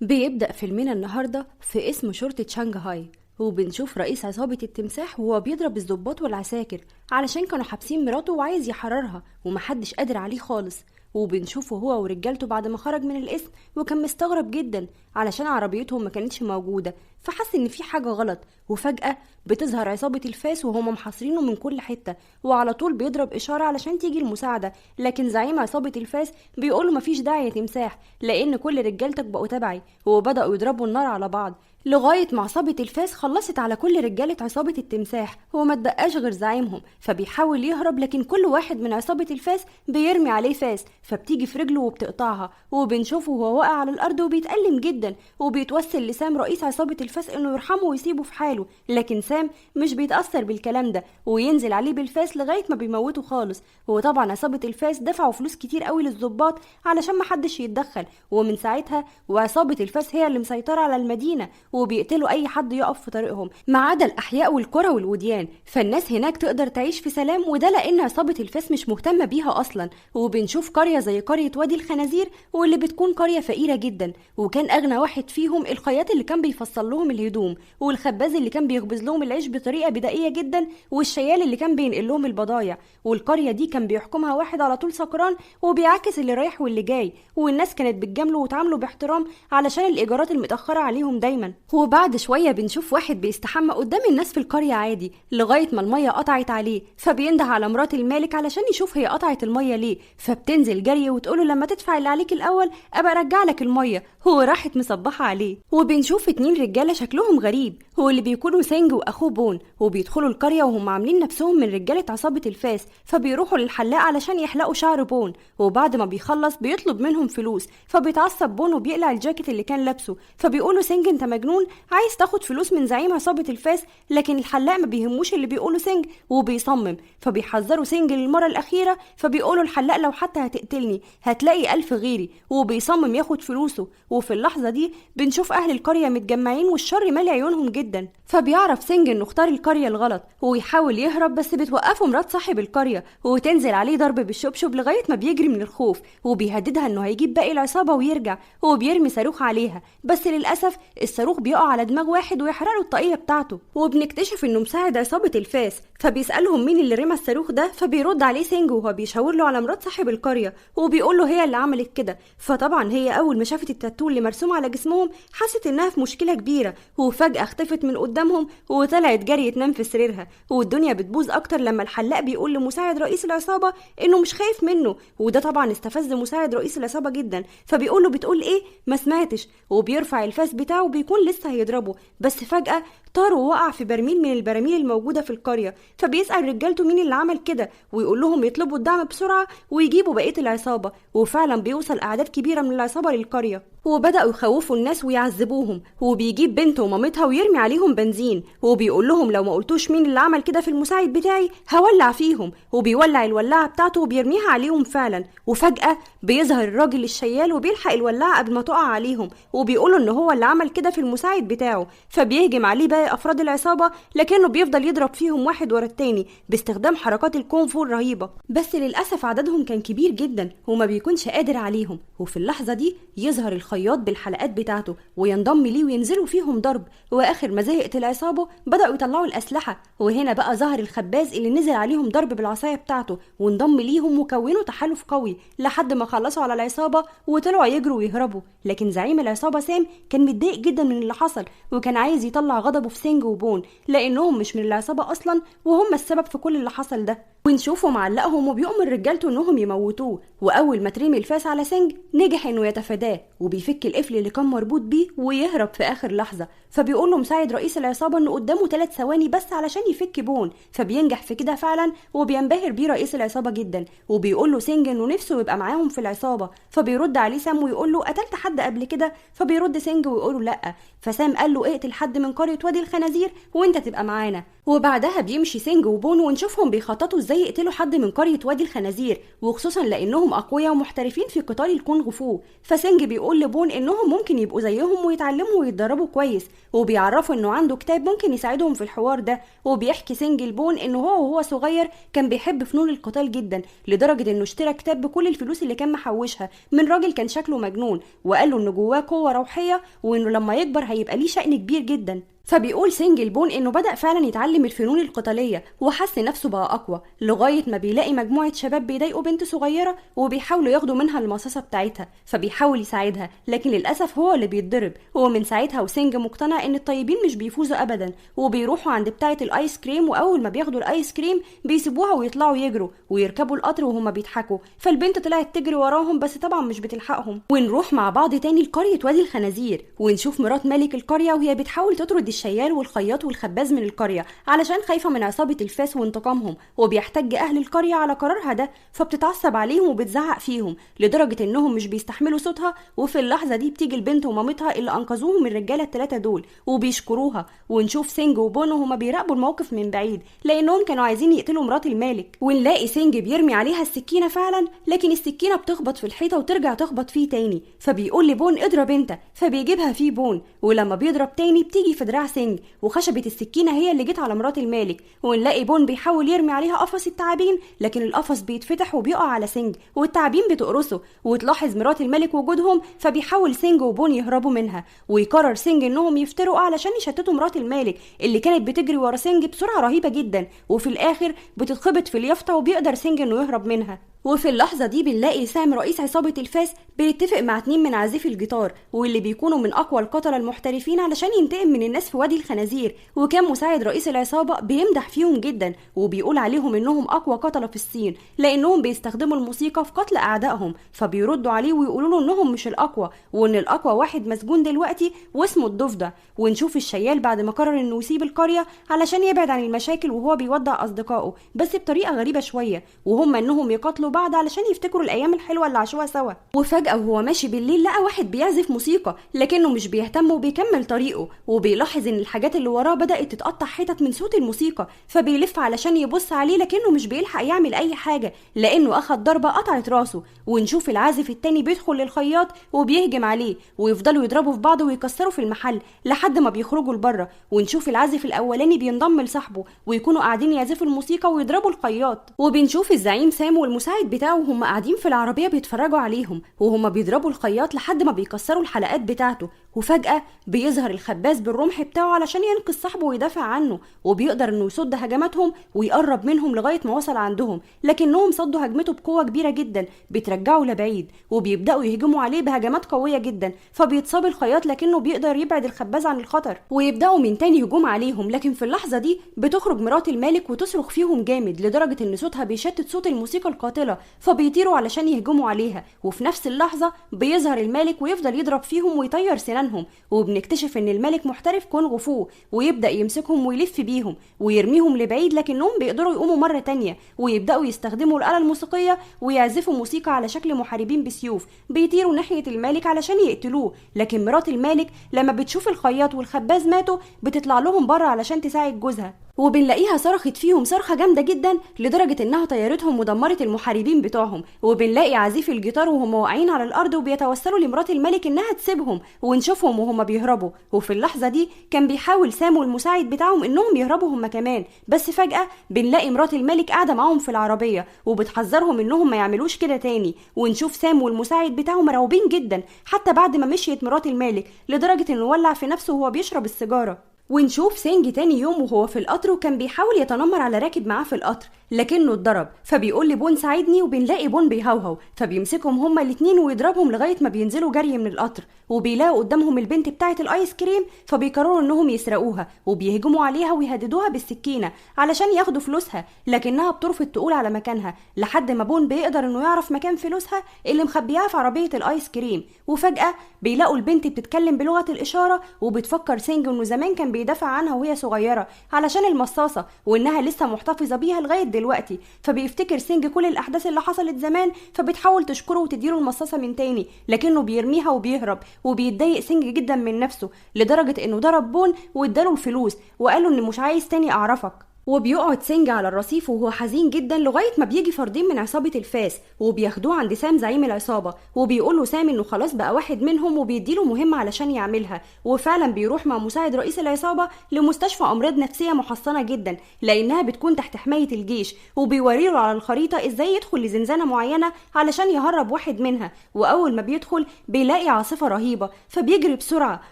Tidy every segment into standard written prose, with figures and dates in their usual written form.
بيبدأ فيلمنا النهاردة في اسم شرطة شنغهاي، وبنشوف رئيس عصابة التمساح وهو بيضرب الضباط والعساكر علشان كانوا حابسين مراته وعايز يحررها ومحدش قادر عليه خالص. وبنشوفه هو ورجالته بعد ما خرج من القسم وكان مستغرب جدا علشان عربيتهم ما كانتش موجودة، فحس ان في حاجة غلط. وفجأة بتظهر عصابة الفاس وهم محاصرينه من كل حتة، وعلى طول بيضرب إشارة علشان تيجي المساعدة. لكن زعيم عصابة الفاس بيقوله مفيش داعي يا تمساح لأن كل رجالتك بقوا تبعي، وبدأوا يضربوا النار على بعض لغاية ما عصابة الفاس خلصت على كل رجالة عصابة التمساح وما تبقاش غير زعيمهم. فبيحاول يهرب لكن كل واحد من عصابة الفاس بيرمي عليه فاس فبتيجي في رجله وبتقطعها، وبنشوفه وهو واقع على الأرض وبيتألم جدا. وبيتوسل لسام رئيس عصابة الفاس إنه يرحمه ويسيبه في حاله، لكن سام مش بيتأثر بالكلام ده وينزل عليه بالفاس لغاية ما بيموته خالص. وطبعا عصابة الفاس دفعوا فلوس كتير قوي للضباط علشان محدش يتدخل، ومن ساعتها وعصابة الفاس هي اللي مسيطرة على المدينة وبيقتلوا اي حد يقف في طريقهم ما عدا الاحياء والقرى والوديان. فالناس هناك تقدر تعيش في سلام، وده لان عصابة الفاس مش مهتمة بيها اصلا. وبنشوف قرية زي قرية وادي الخنازير واللي بتكون قرية فقيرة جدا، وكان اغنى واحد فيهم الخياط اللي كان بيفصل لهم الهدوم، والخباز اللي كان بيخبز لهم العيش بطريقة بدائية جدا، والشيال اللي كان بينقل لهم البضايع. والقرية دي كان بيحكمها واحد على طول سكران وبيعاكس اللي رايح واللي جاي، والناس كانت بتجامله وتعامله باحترام علشان الايجارات المتأخرة عليهم دايما. وبعد شوية بنشوف واحد بيستحمى قدام الناس في القرية عادي لغاية ما المية قطعت عليه، فبينده على مرات المالك علشان يشوف هي قطعت المية ليه، فبتنزل جري وتقوله لما تدفع اللي عليك الأول أبقى أرجع لك المية. هو راحت مصبحة عليه. وبنشوف 2 رجالة شكلهم غريب، هو اللي بيكونوا سينج وأخوه بون، وبيدخلوا القرية وهم عاملين نفسهم من رجالة عصابة الفاس، فبيروحوا للحلاق علشان يحلقوا شعر بون. وبعد ما بيخلص بيطلب منهم فلوس، فبيتعصب بون وبيقلع الجاكيت اللي كان لابسه، فبيقولوا سينج انت مجنون عايز تاخد فلوس من زعيم عصابة الفاس؟ لكن الحلاق ما بيهموش اللي بيقوله سينج وبيصمم، فبيحذروا سينج للمرة الأخيرة، فبيقولوا الحلاق لو حتى هتقتلني هتلاقي 1000 غيري، وبيصمم ياخد فلوسه. وفي اللحظة دي بنشوف أهل القرية متجمعين والشر مالي عيونهم جدا، فبيعرف سينج إنه اختار القرية الغلط ويحاول يهرب، بس بتوقفه مرات صاحب القرية وتنزل عليه ضرب بالشبشب لغاية ما بيجري من الخوف، وبيهددها إنه هيجيب باقي العصابة ويرجع، وبيرمي صاروخ عليها، بس للأسف الصاروخ بيقع على دماغ واحد ويحرق له الطاقية بتاعته. وبنكتشف إنه مساعد عصابة الفاس، فبيسألهم مين اللي رمى الصاروخ ده، فبيرد عليه سينج وهو بيشاور له على مرات صاحب القرية وبيقول له هي اللي عملت كده. فطبعا هي أول ما شافت التاتو اللي مرسوم على جسمهم حست إنها في مشكلة كبيرة، وفجأة اختفت من قدامهم وطلعت جري تنام في سريرها. والدنيا بتبوظ أكتر لما الحلاق بيقول لمساعد رئيس العصابة إنه مش خايف منه، وده طبعا استفز مساعد رئيس العصابة جدا، فبيقول له بتقول إيه؟ ما سمعتش. وبيرفع الفاس بتاعه وبيكون لسه هيضربه، بس فجأة طار ووقع في برميل من البراميل الموجودة في القرية، فبيسأل رجالته مين اللي عمل كده ويقول لهم يطلبوا الدعم بسرعة ويجيبوا بقية العصابة. وفعلا بيوصل أعداد كبيرة من العصابة للقرية، وبدأوا يخوفوا الناس ويعذبوهم، وبيجيب بنته ومامتها ويرمي عليهم بنزين، وبيقول لهم لو ما قلتوش مين اللي عمل كده في المساعد بتاعي هولع فيهم، وبيولع الولاعة بتاعته وبيرميها عليهم فعلا. وفجأة بيظهر الراجل الشيال وبيلحق الولاعة قبل ما تقع عليهم، وبيقولوا ان هو اللي عمل كده في المساعد بتاعه، فبيهجم عليه باقي افراد العصابة لكنه بيفضل يضرب فيهم واحد ورا التاني باستخدام حركات الكونفو الرهيبة، بس للأسف عددهم كان كبير جدا وما بيكونش قادر عليهم. وفي اللحظة دي يظهر الخياط بالحلقات بتاعته وينضم ليه وينزلوا فيهم ضرب، واخر ما زهقت العصابة بدأوا يطلعوا الأسلحة، وهنا بقى ظهر الخباز اللي نزل عليهم ضرب بالعصاية بتاعته وانضم ليهم وكونوا تحالف قوي لحد ما خلصوا على العصابة وطلعوا يجروا ويهربوا. لكن زعيم العصابة سام كان متضايق جدا من اللي حصل وكان عايز يطلع غضبه في سينج وبون لأنهم مش من العصابة أصلا وهم السبب في كل اللي حصل ده. ونشوفه معلقهم وبيؤمر رجالته انهم يموتوه، واول ما ترمي الفاس على سينج نجح انه يتفاداه وبيفك القفل اللي كان مربوط بيه ويهرب في اخر لحظه. فبيقول له مساعد رئيس العصابه انه قدامه 3 ثواني بس علشان يفك بون، فبينجح في كده فعلا وبينبهر بيه رئيس العصابه جدا، وبيقول له سينج انه نفسه يبقى معاهم في العصابه، فبيرد عليه سام ويقول له قتلت حد قبل كده؟ فبيرد سينج ويقول له لا، فسام قال له اقتل حد من قريه وادي الخنازير وانت تبقى معانا. وبعدها بيمشي سينج وبون ونشوفهم بيخططوا ازاي يقتلوا حد من قرية وادي الخنازير، وخصوصا لانهم اقوياء ومحترفين في قتال الكونغ فو. فسينج بيقول لبون انهم ممكن يبقوا زيهم ويتعلموا ويتدربوا كويس، وبيعرفوا انه عنده كتاب ممكن يساعدهم في الحوار ده. وبيحكي سينج لبون انه هو وهو صغير كان بيحب فنون القتال جدا، لدرجة انه اشترى كتاب بكل الفلوس اللي كان محوشها من راجل كان شكله مجنون، وقال له انه جواه قوة روحية وانه لما يكبر هيبقى ليه شأن كبير جدا. فبيقول سينج لبون انه بدأ فعلا يتعلم الفنون القتالية وحس نفسه بقى اقوى، لغاية ما بيلاقي مجموعة شباب بيضايقوا بنت صغيرة وبيحاولوا ياخدوا منها المصاصة بتاعتها، فبيحاول يساعدها لكن للأسف هو اللي بيتضرب. ومن ساعتها وسينج مقتنع ان الطيبين مش بيفوزوا ابدا، وبيروحوا عند بتاعة الايس كريم، واول ما بياخدوا الايس كريم بيسيبوها ويطلعوا يجروا ويركبوا القطر وهما بيضحكوا. فالبنت طلعت تجري وراهم بس طبعا مش بتلحقهم. ونروح مع بعض تاني لقرية وادي الخنازير، ونشوف مرات ملك القرية وهي بتحاول تطرد الشيال والخياط والخباز من القرية علشان خايفة من عصابة الفاس وانتقامهم، وبيحتج أهل القرية على قرارها ده، فبتتعصب عليهم وبتزعق فيهم لدرجة إنهم مش بيستحملوا صوتها. وفي اللحظة دي بتيجي البنت ومامتها اللي أنقذوهم من الرجالة الثلاثة دول وبيشكروها. ونشوف سينج وبونو هما بيراقبوا الموقف من بعيد لأنهم كانوا عايزين يقتلوا مرات المالك، ونلاقي سينج بيرمي عليها السكينة فعلا، لكن السكينة بتخبط في الحيطة وترجع تخبط فيه تاني. فبيقول لبون اضرب انت، فبيجيبها فيه بون، ولما بيضرب تاني بتيجي في دراع سينج وخشبة السكينة هي اللي جت على مرات المالك. ونلاقي بون بيحاول يرمي عليها قفص التعابين، لكن القفص بيتفتح وبيقع على سينج والتعابين بتقرصه. وتلاحظ مرات الملك وجودهم، فبيحاول سينج وبون يهربوا منها، ويقرر سينج انهم يفترقوا علشان يشتتوا مرات المالك اللي كانت بتجري ورا سينج بسرعة رهيبة جدا. وفي الاخر بتتخبط في اليافطة وبيقدر سينج انه يهرب منها. وفي اللحظة دي بنلاقي سام رئيس عصابة الفاس بيتفق مع 2 من عازفي الجيتار واللي بيكونوا من أقوى القتلة المحترفين علشان ينتقم من الناس في وادي الخنازير. وكان مساعد رئيس العصابة بيمدح فيهم جدا وبيقول عليهم إنهم أقوى قتلة في الصين لأنهم بيستخدموا الموسيقى في قتل أعدائهم. فبيردوا عليه ويقولوا له إنهم مش الأقوى، وإن الأقوى واحد مسجون دلوقتي واسمه الضفدع. ونشوف الشيال بعد ما قرر إنه يسيب القرية علشان يبعد عن المشاكل وهو بيودع أصدقائه، بس بطريقة غريبة شوية، وهم إنهم يقاتلوا بعض علشان يفتكروا الايام الحلوه اللي عاشوها سوا. وفجاه وهو ماشي بالليل لقى واحد بيعزف موسيقى لكنه مش بيهتم وبيكمل طريقه، وبيلاحظ ان الحاجات اللي وراه بدات تتقطع حتت من صوت الموسيقى، فبيلف علشان يبص عليه لكنه مش بيلحق يعمل اي حاجه لانه اخد ضربه قطعت راسه. ونشوف العازف التاني بيدخل للخياط وبيهجم عليه ويفضلوا يضربوا في بعض ويكسروا في المحل لحد ما بيخرجوا لبره. ونشوف العازف الاولاني بينضم لصاحبه ويكونوا قاعدين يعزفوا الموسيقى ويضربوا الخياط. وبنشوف الزعيم سام والمساعد بتاعه وهم قاعدين في العربية بيتفرجوا عليهم وهم بيضربوا الخياط لحد ما بيكسروا الحلقات بتاعته. وفجأة بيظهر الخباز بالرمح بتاعه علشان ينقذ صاحبه ويدافع عنه، وبيقدر انه يصد هجماتهم ويقرب منهم لغاية ما وصل عندهم، لكنهم صدوا هجمته بقوة كبيرة جدا بترجعه لبعيد، وبيبدأوا يهجموا عليه بهجمات قوية جدا. فبيتصاب الخياط لكنه بيقدر يبعد الخباز عن الخطر، ويبدأوا من تاني هجوم عليهم. لكن في اللحظة دي بتخرج مرات المالك وتصرخ فيهم جامد لدرجة ان صوتها بيشتت صوت الموسيقى القاتلة، فبيطيروا علشان يهجموا عليها. وفي نفس اللحظة بيظهر الملك ويفضل يضرب فيهم ويطير سنانهم، وبنكتشف ان الملك محترف كونغ فو ويبدأ يمسكهم ويلف بيهم ويرميهم لبعيد، لكنهم بيقدروا يقوموا مرة تانية ويبدأوا يستخدموا الآلة الموسيقية ويعزفوا موسيقى على شكل محاربين بسيوف بيطيروا ناحية الملك علشان يقتلوه. لكن مرات الملك لما بتشوف الخياط والخباز ماتوا بتطلع لهم بره علشان تساعد جوزها، وبنلاقيها صرخت فيهم صرخة جامدة جدا لدرجة انها طيرتهم ودمرت المحاربين بتوعهم. وبنلاقي عازفي الجيتار وهم واقعين على الارض وبيتوسلوا لمرات الملك انها تسيبهم، ونشوفهم وهم بيهربوا. وفي اللحظة دي كان بيحاول سام والمساعد بتاعهم انهم يهربوا هم كمان، بس فجأة بنلاقي مرات الملك قاعدة معاهم في العربية وبتحذرهم انهم ما يعملوش كده تاني. ونشوف سام والمساعد بتاعه مرعوبين جدا حتى بعد ما مشيت مرات الملك لدرجة انه ولع في نفسه وهو بيشرب السيجارة. ونشوف سينج تاني يوم وهو في القطر وكان بيحاول يتنمر على راكب معاه في القطر لكنه اتضرب، فبيقول لبون ساعدني، وبنلاقي بون بيهوهو فبيمسكهم هما الاتنين ويضربهم لغاية ما بينزلوا جري من القطر، وبيلاقوا قدامهم البنت بتاعة الايس كريم فبيقرروا انهم يسرقوها وبيهجموا عليها ويهددوها بالسكينة علشان ياخدوا فلوسها، لكنها بترفض تقول على مكانها لحد ما بون بيقدر انه يعرف مكان فلوسها اللي مخبياها في عربية الايس كريم. وفجأة بيلاقوا البنت بتتكلم بلغة الاشارة وبتفكر سينج انه زمان كان بيدافع عنها وهي صغيرة علشان المصاصة وانها لسه محتفظة بيها لغاية دلوقتي. فبيفتكر سينج كل الاحداث اللي حصلت زمان، فبتحاول تشكره وتديله المصاصة من تاني لكنه بيرميها وبيهرب. وبيتضايق سينج جدا من نفسه لدرجة انه ضرب بون واداله الفلوس وقاله ان مش عايز تاني اعرفك. وبيقعد سينج على الرصيف وهو حزين جدا لغايه ما بيجي فردين من عصابه الفاس وبياخدوه عند سام زعيم العصابه، وبيقول له سام انه خلاص بقى واحد منهم وبيديله مهمه علشان يعملها. وفعلا بيروح مع مساعد رئيس العصابه لمستشفى امراض نفسيه محصنه جدا لانها بتكون تحت حمايه الجيش، وبيوريله على الخريطه ازاي يدخل لزنزانه معينه علشان يهرب واحد منها. واول ما بيدخل بيلاقي عاصفه رهيبه فبيجري بسرعه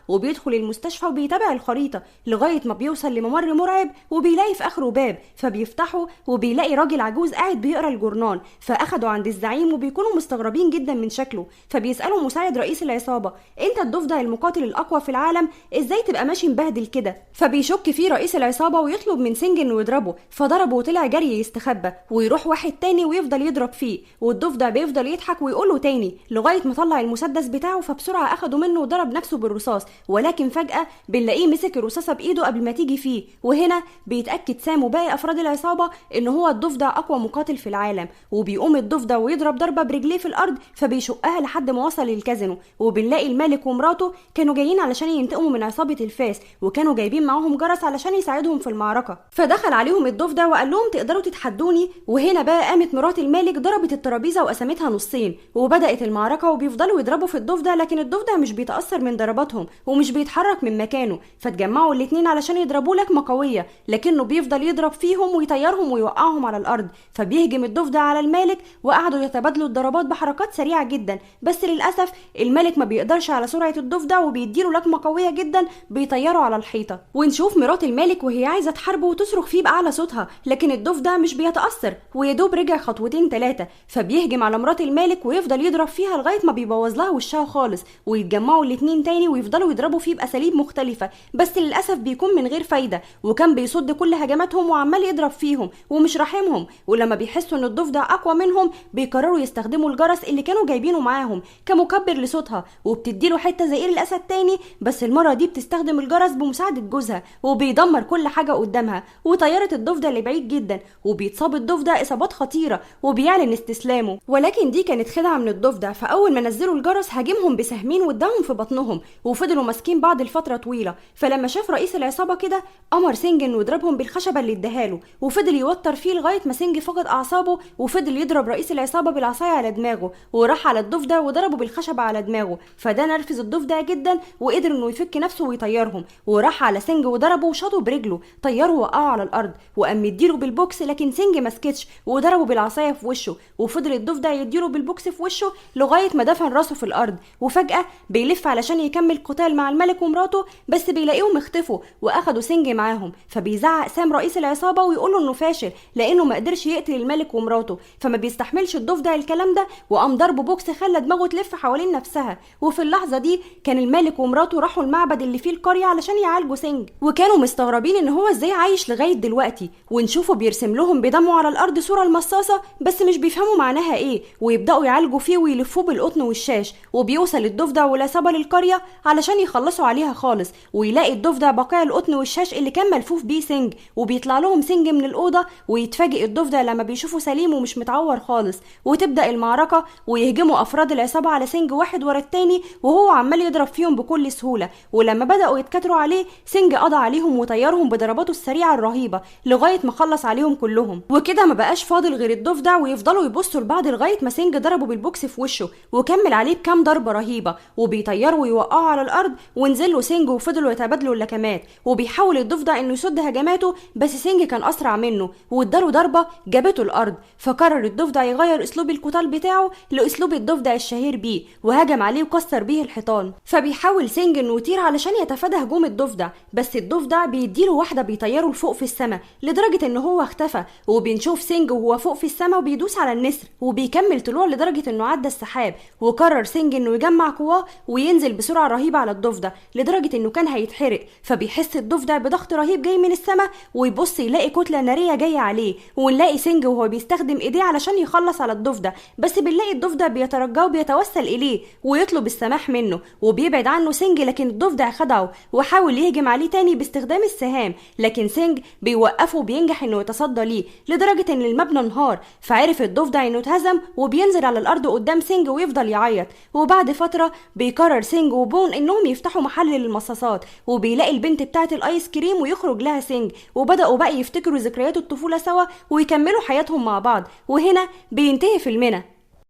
وبيدخل المستشفى وبيتابع الخريطه لغايه ما بيوصل لممر مرعب، وبيلاقي في اخره باب فبيفتحه وبيلاقي راجل عجوز قاعد بيقرا الجورنال. فاخده عند الزعيم وبيكونوا مستغربين جدا من شكله، فبيسالوا مساعد رئيس العصابه انت الضفدع المقاتل الاقوى في العالم، ازاي تبقى ماشي مبهدل كده؟ فبيشك فيه رئيس العصابه ويطلب من سينج انه يضربه، فضربه وطلع جري يستخبى، ويروح واحد تاني ويفضل يضرب فيه، والضفدع بيفضل يضحك ويقول له تاني لغايه ما طلع المسدس بتاعه. فبسرعه اخده منه وضرب نفسه بالرصاص، ولكن فجاه بنلاقيه مسك الرصاصه بايده قبل ما تيجي فيه. وهنا بيتاكد سام وباقي افراد العصابه ان هو الضفدع اقوى مقاتل في العالم، وبيقوم الضفدع ويضرب ضربه برجليه في الارض فبيشقها لحد ما وصل للكازينو. وبنلاقي الملك ومراته كانوا جايين علشان ينتقموا من عصابه الفاس، وكانوا جايبين معاهم جرس علشان يساعدهم في المعركه. فدخل عليهم الضفدع وقال لهم تقدروا تتحدوني؟ وهنا بقى قامت مرات الملك ضربت الترابيزه وقسمتها نصين، وبدات المعركه وبيفضلوا يضربوا في الضفدع، لكن الضفدع مش بيتاثر من ضرباتهم ومش بيتحرك من مكانه. فتجمعوا الاتنين علشان يضربوا لكمه قويه، لكنه بيفضل يضرب فيهم ويطيرهم ويوقعهم على الارض. فبيهجم الضفدع على الملك وقعدوا يتبادلوا الضربات بحركات سريعه جدا، بس للاسف الملك ما بيقدرش على سرعه الضفدع وبيديله لكمه قويه جدا بيطيره على الحيطه. ونشوف مرات الملك وهي عايزه تحاربه وتصرخ فيه باعلى صوتها، لكن الضفدع مش بيتاثر ويدوب رجع خطوتين ثلاثه. فبيهجم على مرات الملك ويفضل يضرب فيها لغايه ما بيبوظ لها وشها خالص، ويتجمعوا الاتنين تاني ويفضلوا يضربوا فيه باساليب مختلفه، بس للاسف بيكون من غير فايده، وكان بيصد كل هجماتهم وعمال يضرب فيهم ومش راحمهم. ولما بيحسوا ان الضفدع اقوى منهم بيقرروا يستخدموا الجرس اللي كانوا جايبينه معاهم كمكبر لصوتها، وبتديله حته زي الاسد تاني، بس المره دي بتستخدم الجرس بمساعده جوزها وبيدمر كل حاجه قدامها، وطياره الضفدع لبعيد جدا، وبيتصاب الضفدع اصابات خطيره وبيعلن استسلامه. ولكن دي كانت خدعه من الضفدع، فاول ما نزلوا الجرس هاجمهم بسهمين واداهم في بطنهم، وفضلوا ماسكين بعض لفتره طويله. فلما شاف رئيس العصابه كده امر سينج انه يضربهم بالخشبه اللي اداهاله، وفضل يوتر فيه لغايه ما سينج فقد اعصابه، وفضل يضرب رئيس العصابه بالعصايه على دماغه، وراح على الضفدع وضربه بالخشبه على دماغه. فده نرفز الضفدع جدا وقدر انه يفك نفسه ويطيرهم، وراح على سينج وضربه وشاطه برجله، طيره وقعه على الارض، وقام يديله بالبوكس، لكن سينج مسكتش وضربه بالعصايه في وشه، وفضل الضفدع يديله بالبوكس في وشه لغايه ما دفن راسه في الارض. وفجاه بيلف علشان يكمل قتال مع الملك ومراته، بس بيلاقيهم اختفوا واخدوا سينج معاهم. فبيزعق سام رئيس العصابه ويقول له انه فاشل لانه ما قدرش يقتل الملك ومراته، فما بيستحملش الضفدع الكلام ده وقام ضربه بوكس خلى دماغه تلف حوالين نفسها. وفي اللحظه دي كان الملك ومراته راحوا المعبد اللي فيه القريه علشان يعالجوا سينج، وكانوا مستغربين ان هو ازاي عايش لغايه دلوقتي. ونشوفه بيرسم لهم بدمه على الارض صوره المصاصه، بس مش بيفهموا معناها ايه، ويبداوا يعالجوا فيه ويلفوه بالقطن والشاش. وبيوصل الضفدع والعصابه للقريه علشان يخلصوا عليها خالص، ويلاقي الضفدع بقايا القطن والشاش اللي كان ملفوف بيه سينج، وبيطلع لهم سينج من الاوضه، ويتفاجئ الضفدع لما بيشوفه سليم ومش متعور خالص. وتبدا المعركه ويهجموا افراد العصابه على سينج واحد ورا التاني، وهو عمال يضرب فيهم بكل سهوله. ولما بداوا يتكتروا عليه سينج قضى عليهم وطيرهم بضرباته السريعه الرهيبه لغايه ما خلص عليهم كلهم. وكده ما بقاش فاضل غير الضفدع، ويفضلوا يبصوا لبعض لغايه ما سينج ضربه بالبوكس في وشه وكمل عليه بكام ضربه رهيبه، وبيطيروا ويوقعوا على الارض. ونزلوا سينج وفضلوا يتبادلوا اللكمات، وبيحاول الضفدع انه يصد هجماته، بس سينج كان اسرع منه واداله ضربه جابته الارض. فقرر الضفدع يغير اسلوب القتال بتاعه لاسلوب الضفدع الشهير بيه، وهجم عليه وكسر بيه الحيطان. فبيحاول سينج انه يطير علشان يتفادى هجوم الضفدع، بس الضفدع بيديله واحده بيطيره لفوق في السماء لدرجه ان هو اختفى. وبنشوف سينج وهو فوق في السماء وبيدوس على النسر وبيكمل طلوع لدرجه انه عدى السحاب. وقرر سينج انه يجمع قواه وينزل بسرعه رهيبه على الضفدع لدرجه انه كان هيتحرق. فبيحس الضفدع بضغط رهيب جاي من السماء، ويبص يلاقي كتله ناريه جايه عليه، ونلاقي سينج وهو بيستخدم ايديه علشان يخلص على الضفدع، بس بنلاقي الضفدع بيترجاه وبيتوسل اليه ويطلب السماح منه، وبيبعد عنه سينج، لكن الضفدع خدعه وحاول يهجم عليه تاني باستخدام السهام، لكن سينج بيوقفه وبينجح انه يتصدى ليه لدرجه ان المبنى انهار. فعرف الضفدع انه اتهزم وبينزل على الارض قدام سينج ويفضل يعيط. وبعد فتره بيقرر سينج وبون انهم يفتحوا محل للمصاصات، وبيلاقي البنت بتاعه الايس كريم ويخرج لها سينج، وبداوا بقى يفتكروا ذكريات الطفولة سوا ويكملوا حياتهم مع بعض. وهنا بينتهي فيلمنا.